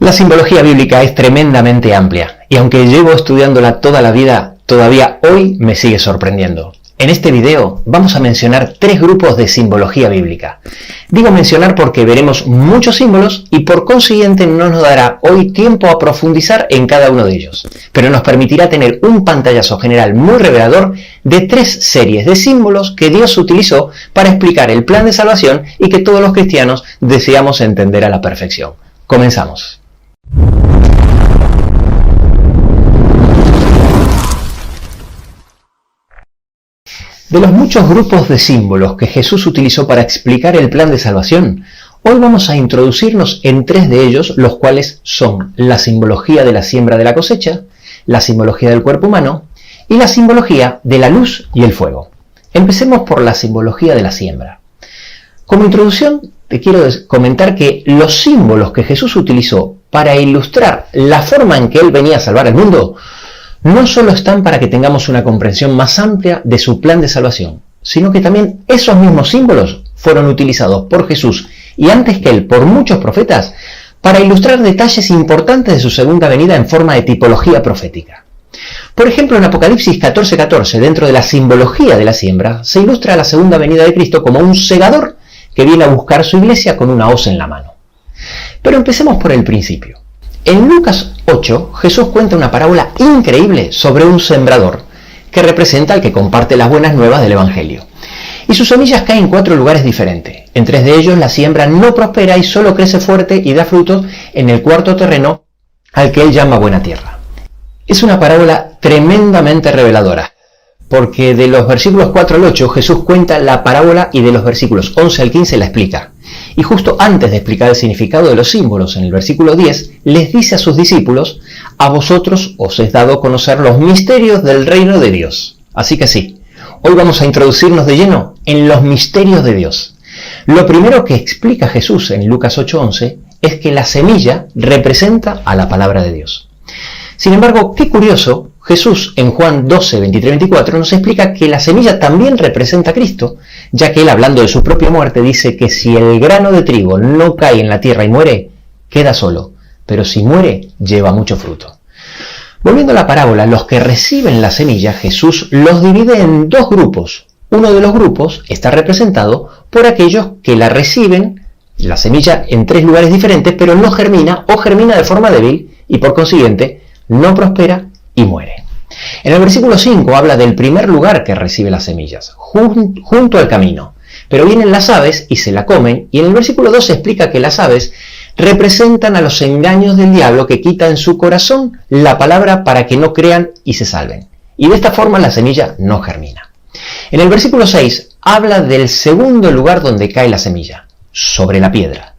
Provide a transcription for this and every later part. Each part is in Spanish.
La simbología bíblica es tremendamente amplia y aunque llevo estudiándola toda la vida, todavía hoy me sigue sorprendiendo. En este video vamos a mencionar 3 grupos de simbología bíblica. Digo mencionar porque veremos muchos símbolos y por consiguiente no nos dará hoy tiempo a profundizar en cada uno de ellos, pero nos permitirá tener un pantallazo general muy revelador de 3 series de símbolos que Dios utilizó para explicar el plan de salvación y que todos los cristianos deseamos entender a la perfección. Comenzamos. De los muchos grupos de símbolos que Jesús utilizó para explicar el plan de salvación, hoy vamos a introducirnos en 3 de ellos, los cuales son la simbología de la siembra de la cosecha, la simbología del cuerpo humano y la simbología de la luz y el fuego. Empecemos por la simbología de la siembra. Como introducción, te quiero comentar que los símbolos que Jesús utilizó para ilustrar la forma en que Él venía a salvar al mundo, no solo están para que tengamos una comprensión más amplia de su plan de salvación, sino que también esos mismos símbolos fueron utilizados por Jesús y antes que Él por muchos profetas para ilustrar detalles importantes de su segunda venida en forma de tipología profética. Por ejemplo, en Apocalipsis 14:14, dentro de la simbología de la siembra, se ilustra la segunda venida de Cristo como un segador que viene a buscar su iglesia con una hoz en la mano. Pero empecemos por el principio. En Lucas 8, Jesús cuenta una parábola increíble sobre un sembrador que representa al que comparte las buenas nuevas del Evangelio. Y sus semillas caen en 4 lugares diferentes. En 3 de ellos la siembra no prospera y solo crece fuerte y da frutos en el 4º terreno al que él llama buena tierra. Es una parábola tremendamente reveladora, porque de los versículos 4 al 8 Jesús cuenta la parábola y de los versículos 11 al 15 la explica. Y justo antes de explicar el significado de los símbolos, en el versículo 10, les dice a sus discípulos: a vosotros os es dado conocer los misterios del reino de Dios. Así que sí, hoy vamos a introducirnos de lleno en los misterios de Dios. Lo primero que explica Jesús en Lucas 8:11 es que la semilla representa a la palabra de Dios. Sin embargo, qué curioso, Jesús en Juan 12:23-24 nos explica que la semilla también representa a Cristo, ya que él, hablando de su propia muerte, dice que si el grano de trigo no cae en la tierra y muere, queda solo, pero si muere, lleva mucho fruto. Volviendo a la parábola, los que reciben la semilla, Jesús los divide en 2 grupos. Uno de los grupos está representado por aquellos que la reciben, la semilla, en 3 lugares diferentes, pero no germina o germina de forma débil y por consiguiente no prospera y muere. En el versículo 5 habla del primer lugar que recibe las semillas, junto al camino. Pero vienen las aves y se la comen, y en el versículo 2 se explica que las aves representan a los engaños del diablo que quita en su corazón la palabra para que no crean y se salven. Y de esta forma la semilla no germina. En el versículo 6 habla del segundo lugar donde cae la semilla, sobre la piedra,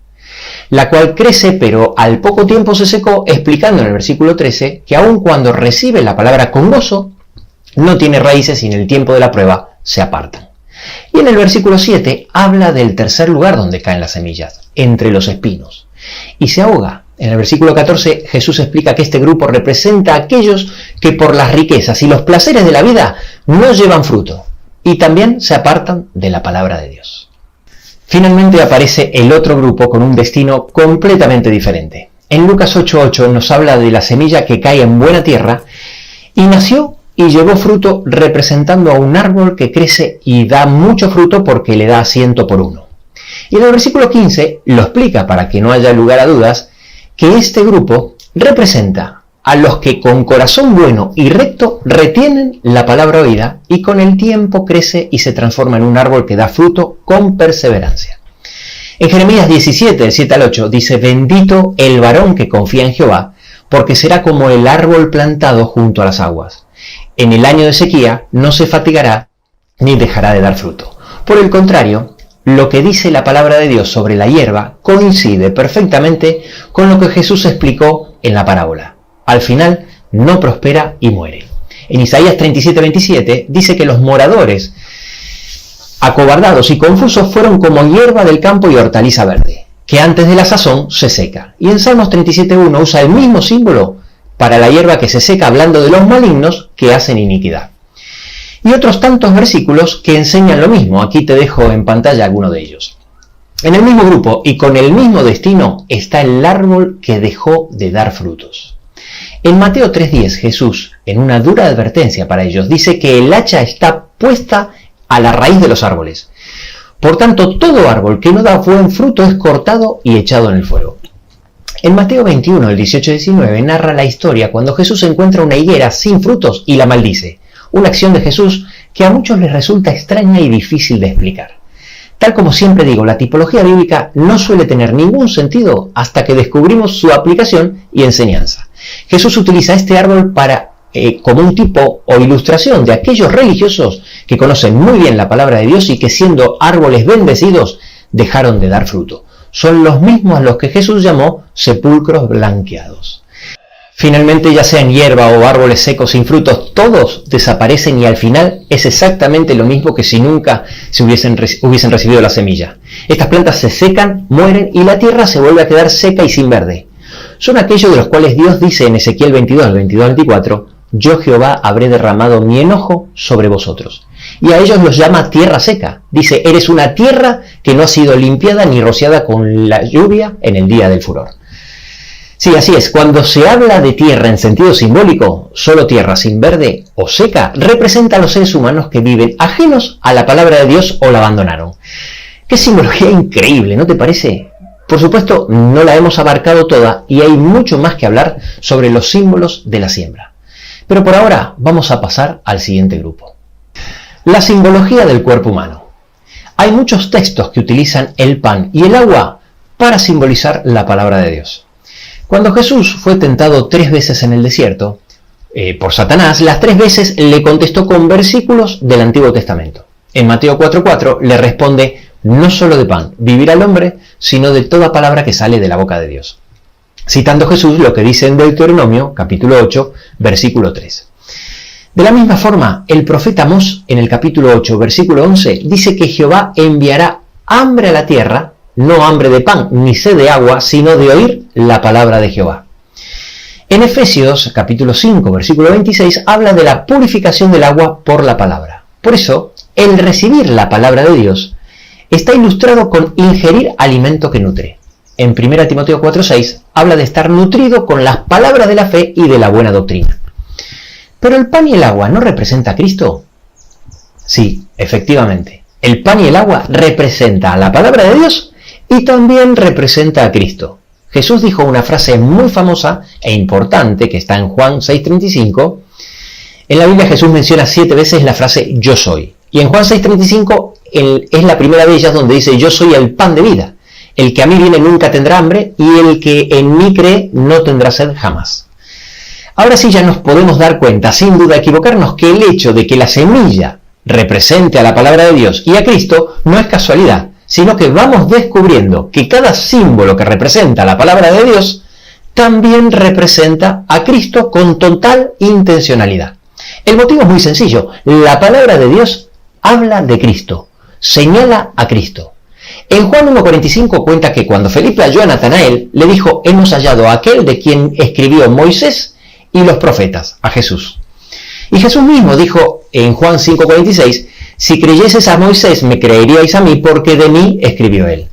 la cual crece pero al poco tiempo se secó, explicando en el versículo 13 que aun cuando recibe la palabra con gozo, no tiene raíces y en el tiempo de la prueba se apartan. Y en el versículo 7 habla del tercer lugar donde caen las semillas, entre los espinos, y se ahoga. En el versículo 14 Jesús explica que este grupo representa a aquellos que por las riquezas y los placeres de la vida no llevan fruto y también se apartan de la palabra de Dios. Finalmente aparece el otro grupo con un destino completamente diferente. En Lucas 8:8 nos habla de la semilla que cae en buena tierra y nació y llevó fruto, representando a un árbol que crece y da mucho fruto porque le da 100 por 1. Y en el versículo 15 lo explica para que no haya lugar a dudas que este grupo representa a los que con corazón bueno y recto retienen la palabra oída y con el tiempo crece y se transforma en un árbol que da fruto con perseverancia. En Jeremías 17, del 7 al 8, dice: bendito el varón que confía en Jehová, porque será como el árbol plantado junto a las aguas. En el año de sequía no se fatigará ni dejará de dar fruto. Por el contrario, lo que dice la palabra de Dios sobre la hierba coincide perfectamente con lo que Jesús explicó en la parábola. Al final no prospera y muere. En Isaías 37:27 dice que los moradores acobardados y confusos fueron como hierba del campo y hortaliza verde, que antes de la sazón se seca. Y en Salmos 37:1 usa el mismo símbolo para la hierba que se seca, hablando de los malignos que hacen iniquidad. Y otros tantos versículos que enseñan lo mismo. Aquí te dejo en pantalla alguno de ellos. En el mismo grupo y con el mismo destino está el árbol que dejó de dar frutos. En Mateo 3:10 Jesús, en una dura advertencia para ellos, dice que el hacha está puesta a la raíz de los árboles. Por tanto, todo árbol que no da buen fruto es cortado y echado en el fuego. En Mateo 21, el 18-19, narra la historia cuando Jesús encuentra una higuera sin frutos y la maldice. Una acción de Jesús que a muchos les resulta extraña y difícil de explicar. Tal como siempre digo, la tipología bíblica no suele tener ningún sentido hasta que descubrimos su aplicación y enseñanza. Jesús utiliza este árbol como un tipo o ilustración de aquellos religiosos que conocen muy bien la palabra de Dios y que siendo árboles bendecidos dejaron de dar fruto. Son los mismos a los que Jesús llamó sepulcros blanqueados. Finalmente, ya sean hierba o árboles secos sin frutos, todos desaparecen y al final es exactamente lo mismo que si nunca se hubiesen recibido la semilla. Estas plantas se secan, mueren y la tierra se vuelve a quedar seca y sin verde. Son aquellos de los cuales Dios dice en Ezequiel 22, 22-24, yo Jehová habré derramado mi enojo sobre vosotros. Y a ellos los llama tierra seca. Dice, eres una tierra que no ha sido limpiada ni rociada con la lluvia en el día del furor. Sí, así es. Cuando se habla de tierra en sentido simbólico, solo tierra sin verde o seca representa a los seres humanos que viven ajenos a la palabra de Dios o la abandonaron. ¡Qué simbología increíble! ¿No te parece? Por supuesto, no la hemos abarcado toda y hay mucho más que hablar sobre los símbolos de la siembra. Pero por ahora vamos a pasar al siguiente grupo. La simbología del cuerpo humano. Hay muchos textos que utilizan el pan y el agua para simbolizar la palabra de Dios. Cuando Jesús fue tentado 3 veces en el desierto por Satanás, las 3 veces le contestó con versículos del Antiguo Testamento. En Mateo 4:4 le responde, no solo de pan vivirá el hombre, sino de toda palabra que sale de la boca de Dios. Citando Jesús lo que dice en Deuteronomio, capítulo 8, versículo 3. De la misma forma, el profeta Amós, en el capítulo 8, versículo 11, dice que Jehová enviará hambre a la tierra, no hambre de pan ni sed de agua, sino de oír la palabra de Jehová. En Efesios, capítulo 5, versículo 26, habla de la purificación del agua por la palabra. Por eso, el recibir la palabra de Dios está ilustrado con ingerir alimento que nutre. En 1 Timoteo 4:6 habla de estar nutrido con las palabras de la fe y de la buena doctrina. ¿Pero el pan y el agua no representa a Cristo? Sí, efectivamente. El pan y el agua representa a la palabra de Dios y también representa a Cristo. Jesús dijo una frase muy famosa e importante que está en Juan 6:35. En la Biblia Jesús menciona 7 veces la frase yo soy. Y en Juan 6:35 es la primera de ellas donde dice yo soy el pan de vida. El que a mí viene nunca tendrá hambre y el que en mí cree no tendrá sed jamás. Ahora sí ya nos podemos dar cuenta, sin duda equivocarnos, que el hecho de que la semilla represente a la palabra de Dios y a Cristo no es casualidad, sino que vamos descubriendo que cada símbolo que representa la palabra de Dios también representa a Cristo con total intencionalidad. El motivo es muy sencillo, la palabra de Dios habla de Cristo, señala a Cristo. En Juan 1:45 cuenta que cuando Felipe halló a Natanael, le dijo, hemos hallado a aquel de quien escribió Moisés y los profetas, a Jesús. Y Jesús mismo dijo en Juan 5:46, si creyeses a Moisés me creeríais a mí porque de mí escribió él.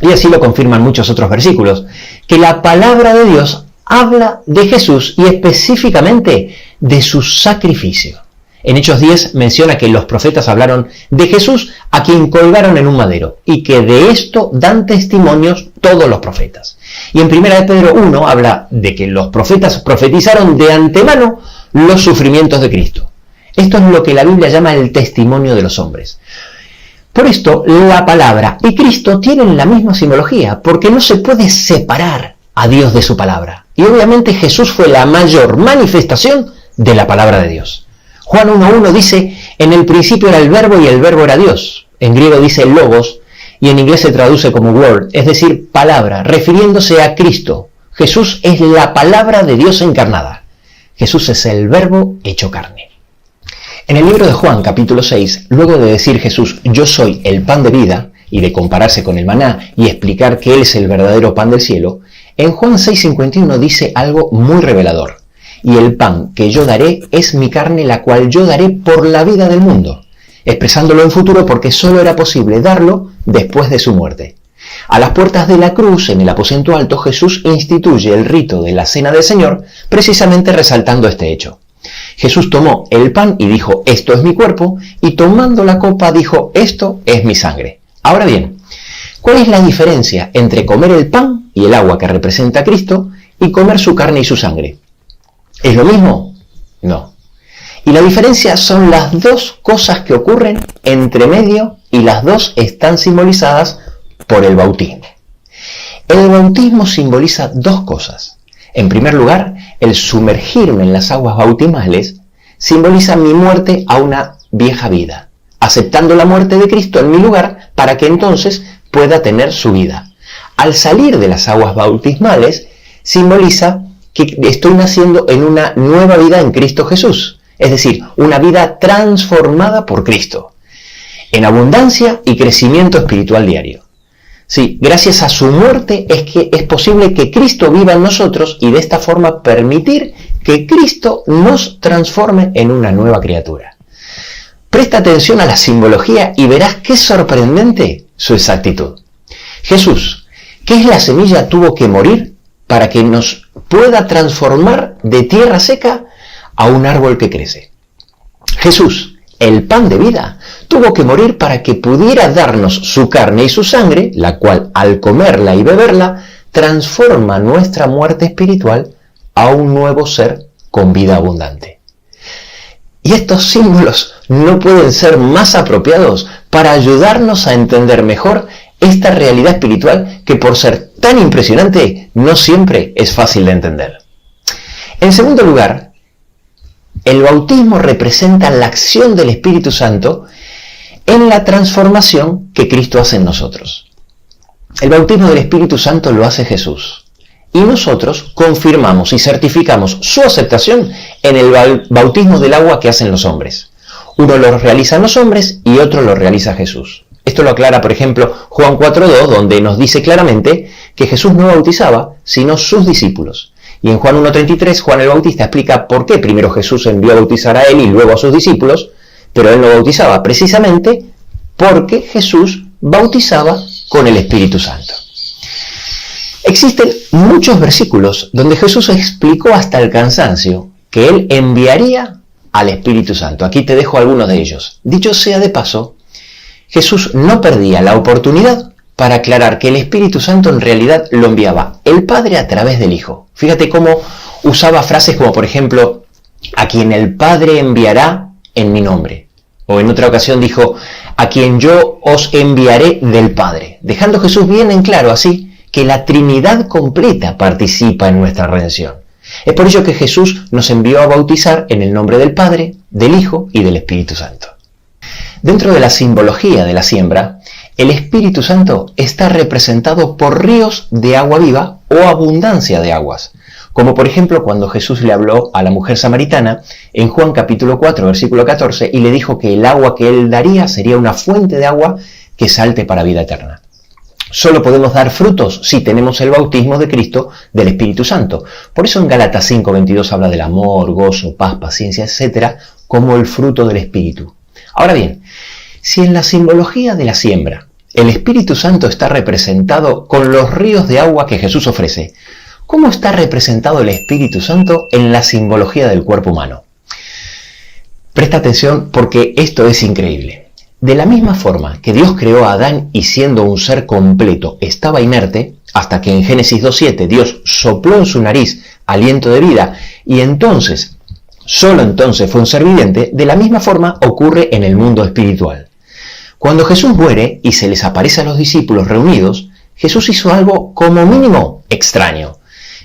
Y así lo confirman muchos otros versículos, que la palabra de Dios habla de Jesús y específicamente de su sacrificio. En Hechos 10 menciona que los profetas hablaron de Jesús a quien colgaron en un madero y que de esto dan testimonios todos los profetas. Y en 1 Pedro 1 habla de que los profetas profetizaron de antemano los sufrimientos de Cristo. Esto es lo que la Biblia llama el testimonio de los hombres. Por esto, la palabra y Cristo tienen la misma simbología, porque no se puede separar a Dios de su palabra. Y obviamente Jesús fue la mayor manifestación de la palabra de Dios. Juan 1:1 dice, en el principio era el verbo y el verbo era Dios. En griego dice logos y en inglés se traduce como word, es decir, palabra, refiriéndose a Cristo. Jesús es la palabra de Dios encarnada. Jesús es el verbo hecho carne. En el libro de Juan, capítulo 6, luego de decir Jesús, yo soy el pan de vida, y de compararse con el maná y explicar que Él es el verdadero pan del cielo, en Juan 6:51 dice algo muy revelador. Y el pan que yo daré es mi carne, la cual yo daré por la vida del mundo, expresándolo en futuro porque solo era posible darlo después de su muerte. A las puertas de la cruz, en el aposento alto, Jesús instituye el rito de la Cena del Señor, precisamente resaltando este hecho. Jesús tomó el pan y dijo, esto es mi cuerpo, y tomando la copa dijo, esto es mi sangre. Ahora bien, ¿cuál es la diferencia entre comer el pan y el agua que representa a Cristo y comer su carne y su sangre? ¿Es lo mismo? No. Y la diferencia son las dos cosas que ocurren entre medio y las dos están simbolizadas por el bautismo. El bautismo simboliza dos cosas. En primer lugar, el sumergirme en las aguas bautismales simboliza mi muerte a una vieja vida, aceptando la muerte de Cristo en mi lugar para que entonces pueda tener su vida. Al salir de las aguas bautismales, simboliza que estoy naciendo en una nueva vida en Cristo Jesús, es decir, una vida transformada por Cristo, en abundancia y crecimiento espiritual diario. Sí, gracias a su muerte es que es posible que Cristo viva en nosotros y de esta forma permitir que Cristo nos transforme en una nueva criatura. Presta atención a la simbología y verás qué sorprendente su exactitud. Jesús, ¿qué es la semilla? Tuvo que morir para que nos pueda transformar de tierra seca a un árbol que crece. Jesús, el pan de vida, tuvo que morir para que pudiera darnos su carne y su sangre, la cual al comerla y beberla, transforma nuestra muerte espiritual a un nuevo ser con vida abundante. Y estos símbolos no pueden ser más apropiados para ayudarnos a entender mejor esta realidad espiritual que por ser tan impresionante no siempre es fácil de entender. En segundo lugar, el bautismo representa la acción del Espíritu Santo en la transformación que Cristo hace en nosotros. El bautismo del Espíritu Santo lo hace Jesús. Y nosotros confirmamos y certificamos su aceptación en el bautismo del agua que hacen los hombres. Uno lo realizan los hombres y otro lo realiza Jesús. Esto lo aclara, por ejemplo, Juan 4:2, donde nos dice claramente que Jesús no bautizaba, sino sus discípulos. Y en Juan 1:33, Juan el Bautista explica por qué primero Jesús envió a bautizar a él y luego a sus discípulos, pero él no bautizaba, precisamente porque Jesús bautizaba con el Espíritu Santo. Existen muchos versículos donde Jesús explicó hasta el cansancio que él enviaría al Espíritu Santo. Aquí te dejo algunos de ellos. Dicho sea de paso, Jesús no perdía la oportunidad para aclarar que el Espíritu Santo en realidad lo enviaba el Padre a través del Hijo. Fíjate cómo usaba frases como, por ejemplo, a quien el Padre enviará en mi nombre. O en otra ocasión dijo, a quien yo os enviaré del Padre. Dejando Jesús bien en claro así que la Trinidad completa participa en nuestra redención. Es por ello que Jesús nos envió a bautizar en el nombre del Padre, del Hijo y del Espíritu Santo. Dentro de la simbología de la siembra, el Espíritu Santo está representado por ríos de agua viva o abundancia de aguas, como por ejemplo cuando Jesús le habló a la mujer samaritana en Juan capítulo 4, versículo 14, y le dijo que el agua que él daría sería una fuente de agua que salte para vida eterna. Solo podemos dar frutos si tenemos el bautismo de Cristo del Espíritu Santo. Por eso en Gálatas 5:22 habla del amor, gozo, paz, paciencia, etc., como el fruto del Espíritu. Ahora bien, si en la simbología de la siembra el Espíritu Santo está representado con los ríos de agua que Jesús ofrece, ¿cómo está representado el Espíritu Santo en la simbología del cuerpo humano? Presta atención porque esto es increíble. De la misma forma que Dios creó a Adán y siendo un ser completo estaba inerte, hasta que en Génesis 2:7 Dios sopló en su nariz aliento de vida y entonces, solo entonces fue un ser viviente, de la misma forma ocurre en el mundo espiritual. Cuando Jesús muere y se les aparece a los discípulos reunidos, Jesús hizo algo como mínimo extraño,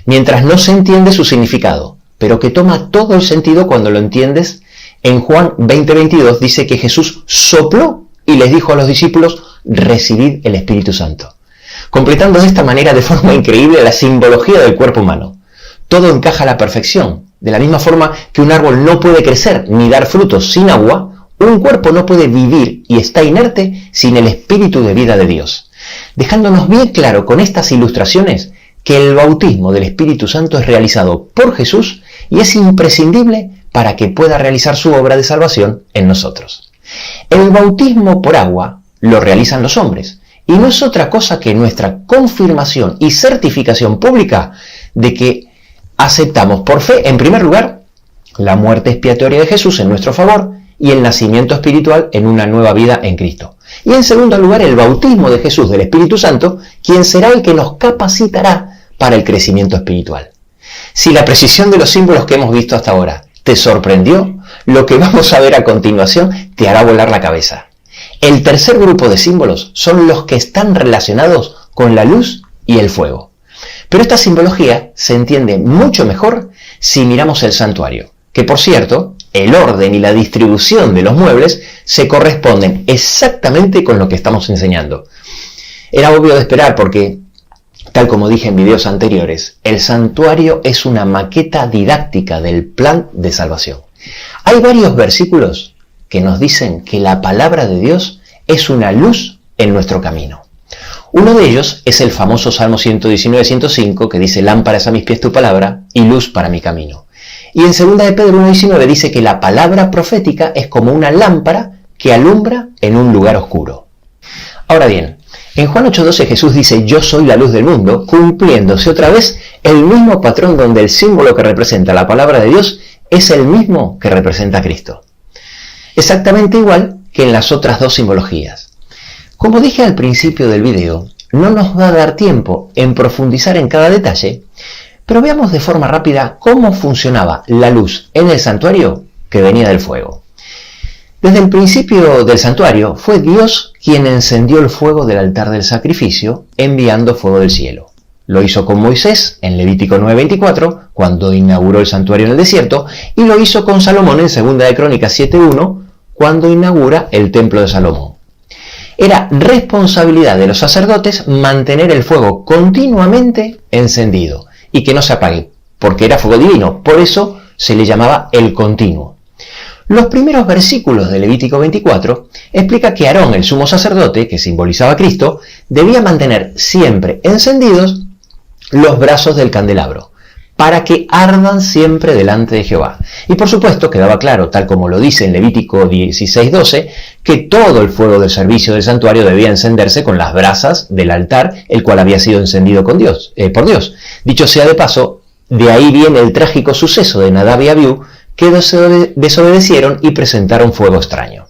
mientras no se entiende su significado, pero que toma todo el sentido cuando lo entiendes. En Juan 20:22 dice que Jesús sopló y les dijo a los discípulos, recibid el Espíritu Santo, completando de esta manera de forma increíble la simbología del cuerpo humano. Todo encaja a la perfección. De la misma forma que un árbol no puede crecer ni dar frutos sin agua, un cuerpo no puede vivir y está inerte sin el Espíritu de vida de Dios. Dejándonos bien claro con estas ilustraciones que el bautismo del Espíritu Santo es realizado por Jesús y es imprescindible para que pueda realizar su obra de salvación en nosotros. El bautismo por agua lo realizan los hombres y no es otra cosa que nuestra confirmación y certificación pública de que aceptamos por fe, en primer lugar, la muerte expiatoria de Jesús en nuestro favor y el nacimiento espiritual en una nueva vida en Cristo. Y en segundo lugar, el bautismo de Jesús del Espíritu Santo, quien será el que nos capacitará para el crecimiento espiritual. Si la precisión de los símbolos que hemos visto hasta ahora te sorprendió, lo que vamos a ver a continuación te hará volar la cabeza. El tercer grupo de símbolos son los que están relacionados con la luz y el fuego. Pero esta simbología se entiende mucho mejor si miramos el santuario, que por cierto, el orden y la distribución de los muebles se corresponden exactamente con lo que estamos enseñando. Era obvio de esperar porque, tal como dije en videos anteriores, el santuario es una maqueta didáctica del plan de salvación. Hay varios versículos que nos dicen que la palabra de Dios es una luz en nuestro camino. Uno de ellos es el famoso Salmo 119-105 que dice: lámpara es a mis pies tu palabra y luz para mi camino. Y en 2 de Pedro 1:19 dice que la palabra profética es como una lámpara que alumbra en un lugar oscuro. Ahora bien, en Juan 8:12 Jesús dice: yo soy la luz del mundo, cumpliéndose otra vez el mismo patrón donde el símbolo que representa la palabra de Dios es el mismo que representa a Cristo. Exactamente igual que en las otras dos simbologías. Como dije al principio del video, no nos va a dar tiempo en profundizar en cada detalle, pero veamos de forma rápida cómo funcionaba la luz en el santuario que venía del fuego. Desde el principio del santuario fue Dios quien encendió el fuego del altar del sacrificio, enviando fuego del cielo. Lo hizo con Moisés en Levítico 9:24, cuando inauguró el santuario en el desierto, y lo hizo con Salomón en 2 de Crónicas 7:1, cuando inaugura el templo de Salomón. Era responsabilidad de los sacerdotes mantener el fuego continuamente encendido y que no se apague, porque era fuego divino, por eso se le llamaba el continuo. Los primeros versículos de Levítico 24 explica que Aarón, el sumo sacerdote, que simbolizaba a Cristo, debía mantener siempre encendidos los brazos del candelabro, para que ardan siempre delante de Jehová. Y por supuesto quedaba claro, tal como lo dice en Levítico 16:12, que todo el fuego del servicio del santuario debía encenderse con las brasas del altar, el cual había sido encendido por Dios. Dicho sea de paso, de ahí viene el trágico suceso de Nadab y Abiú, que desobedecieron y presentaron fuego extraño.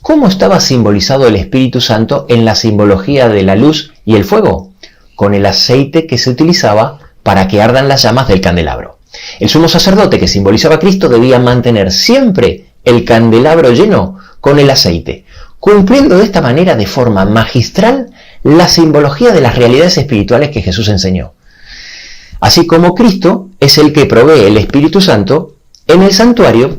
¿Cómo estaba simbolizado el Espíritu Santo en la simbología de la luz y el fuego? Con el aceite que se utilizaba para que ardan las llamas del candelabro. El sumo sacerdote que simbolizaba a Cristo debía mantener siempre el candelabro lleno con el aceite, cumpliendo de esta manera de forma magistral la simbología de las realidades espirituales que Jesús enseñó. Así como Cristo es el que provee el Espíritu Santo, en el santuario,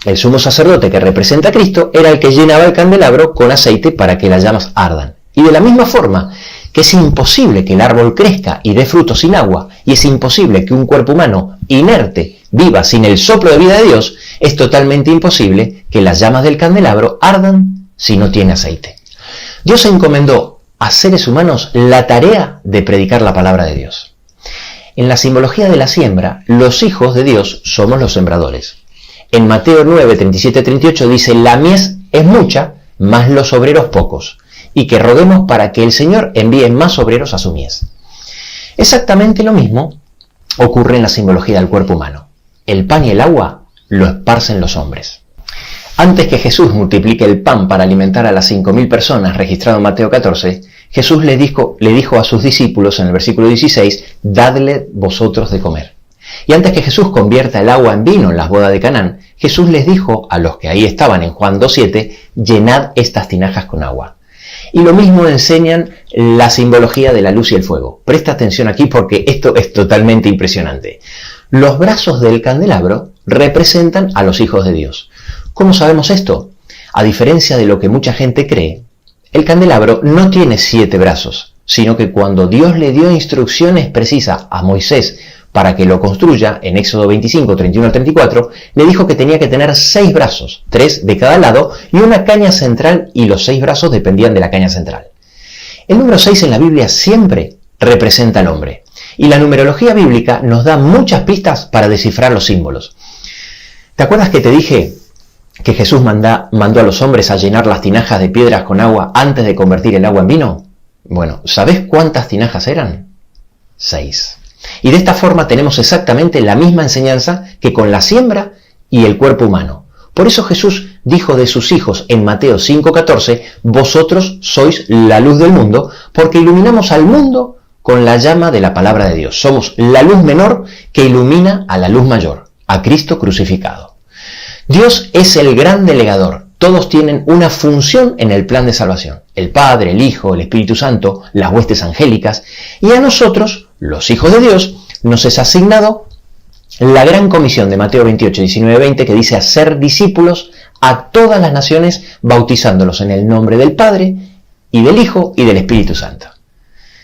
el sumo sacerdote que representa a Cristo era el que llenaba el candelabro con aceite para que las llamas ardan. Y de la misma forma que es imposible que el árbol crezca y dé fruto sin agua, y es imposible que un cuerpo humano inerte viva sin el soplo de vida de Dios, es totalmente imposible que las llamas del candelabro ardan si no tiene aceite. Dios encomendó a seres humanos la tarea de predicar la palabra de Dios. En la simbología de la siembra, los hijos de Dios somos los sembradores. En Mateo 9, 37-38 dice: la mies es mucha, mas los obreros pocos, y que roguemos para que el Señor envíe más obreros a su mies. Exactamente lo mismo ocurre en la simbología del cuerpo humano. El pan y el agua lo esparcen los hombres. Antes que Jesús multiplique el pan para alimentar a las 5.000 personas, registrado en Mateo 14, Jesús le dijo a sus discípulos en el versículo 16: dadle vosotros de comer. Y antes que Jesús convierta el agua en vino en las bodas de Canaán, Jesús les dijo a los que ahí estaban en Juan 2:7: llenad estas tinajas con agua. Y lo mismo enseñan la simbología de la luz y el fuego. Presta atención aquí porque esto es totalmente impresionante. Los brazos del candelabro representan a los hijos de Dios. ¿Cómo sabemos esto? A diferencia de lo que mucha gente cree, el candelabro no tiene 7 brazos, sino que cuando Dios le dio instrucciones precisas a Moisés para que lo construya, en Éxodo 25, 31 al 34, le dijo que tenía que tener 6 brazos, 3 de cada lado, y una caña central, y los 6 brazos dependían de la caña central. El número 6 en la Biblia siempre representa al hombre, y la numerología bíblica nos da muchas pistas para descifrar los símbolos. ¿Te acuerdas que te dije que Jesús mandó a los hombres a llenar las tinajas de piedras con agua antes de convertir el agua en vino? Bueno, ¿sabés cuántas tinajas eran? 6. Y de esta forma tenemos exactamente la misma enseñanza que con la siembra y el cuerpo humano. Por eso Jesús dijo de sus hijos en Mateo 5:14, vosotros sois la luz del mundo, porque iluminamos al mundo con la llama de la palabra de Dios. Somos la luz menor que ilumina a la luz mayor, a Cristo crucificado. Dios es el gran delegador. Todos tienen una función en el plan de salvación. El Padre, el Hijo, el Espíritu Santo, las huestes angélicas. Y a nosotros, los hijos de Dios, nos es asignado la gran comisión de Mateo 28, 19, 20, que dice hacer discípulos a todas las naciones, bautizándolos en el nombre del Padre, y del Hijo, y del Espíritu Santo.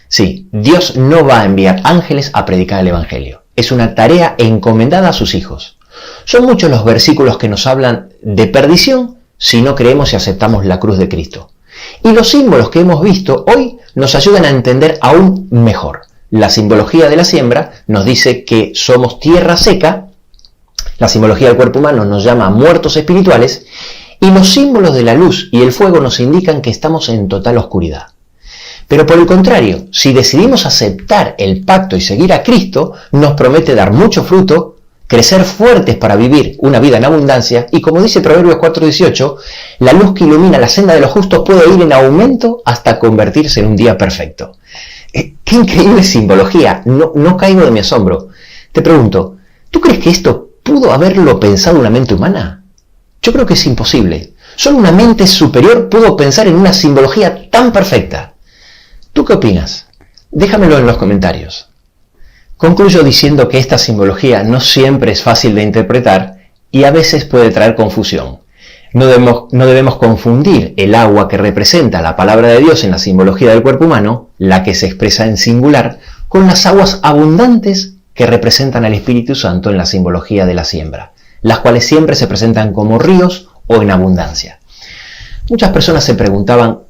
Sí, Dios no va a enviar ángeles a predicar el Evangelio. Es una tarea encomendada a sus hijos. Son muchos los versículos que nos hablan de perdición si no creemos y aceptamos la cruz de Cristo. Y los símbolos que hemos visto hoy nos ayudan a entender aún mejor. La simbología de la siembra nos dice que somos tierra seca, la simbología del cuerpo humano nos llama muertos espirituales, y los símbolos de la luz y el fuego nos indican que estamos en total oscuridad. Pero por el contrario, si decidimos aceptar el pacto y seguir a Cristo, nos promete dar mucho fruto, crecer fuertes para vivir una vida en abundancia, y como dice Proverbios 4:18, la luz que ilumina la senda de los justos puede ir en aumento hasta convertirse en un día perfecto. ¡Qué increíble simbología! No caigo de mi asombro. Te pregunto, ¿tú crees que esto pudo haberlo pensado una mente humana? Yo creo que es imposible. Solo una mente superior pudo pensar en una simbología tan perfecta. ¿Tú qué opinas? Déjamelo en los comentarios. Concluyo diciendo que esta simbología no siempre es fácil de interpretar y a veces puede traer confusión. No debemos confundir el agua que representa la palabra de Dios en la simbología del cuerpo humano, la que se expresa en singular, con las aguas abundantes que representan al Espíritu Santo en la simbología de la siembra, las cuales siempre se presentan como ríos o en abundancia. Muchas personas se preguntaban,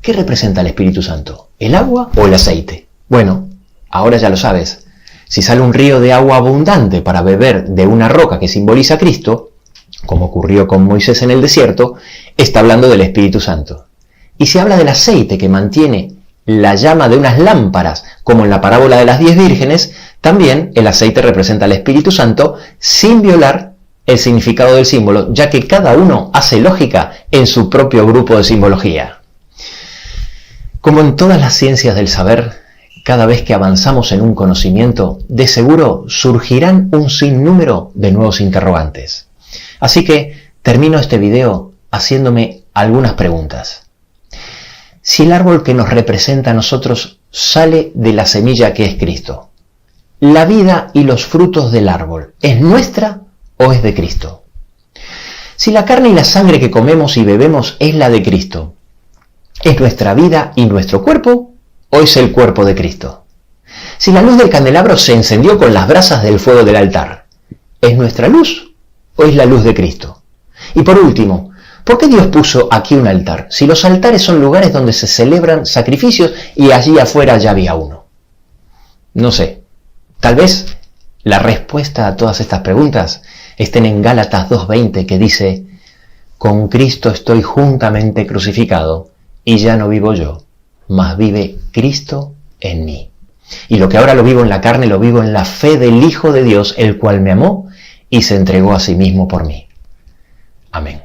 ¿qué representa el Espíritu Santo? ¿El agua o el aceite? Bueno, ahora ya lo sabes. Si sale un río de agua abundante para beber de una roca que simboliza a Cristo, como ocurrió con Moisés en el desierto, está hablando del Espíritu Santo. Y si habla del aceite que mantiene la llama de unas lámparas, como en la parábola de las 10 vírgenes, también el aceite representa al Espíritu Santo sin violar el significado del símbolo, ya que cada uno hace lógica en su propio grupo de simbología. Como en todas las ciencias del saber, cada vez que avanzamos en un conocimiento, de seguro surgirán un sinnúmero de nuevos interrogantes. Así que termino este video haciéndome algunas preguntas. Si el árbol que nos representa a nosotros sale de la semilla que es Cristo, ¿la vida y los frutos del árbol es nuestra o es de Cristo? Si la carne y la sangre que comemos y bebemos es la de Cristo, ¿es nuestra vida y nuestro cuerpo o es el cuerpo de Cristo? Si la luz del candelabro se encendió con las brasas del fuego del altar, ¿es nuestra luz o es la luz de Cristo? Y por último, ¿por qué Dios puso aquí un altar? Si los altares son lugares donde se celebran sacrificios y allí afuera ya había uno. No sé, tal vez la respuesta a todas estas preguntas estén en Gálatas 2:20, que dice, con Cristo estoy juntamente crucificado y ya no vivo yo, mas vive Cristo en mí. Y lo que ahora lo vivo en la carne, lo vivo en la fe del Hijo de Dios, el cual me amó y se entregó a sí mismo por mí. Amén.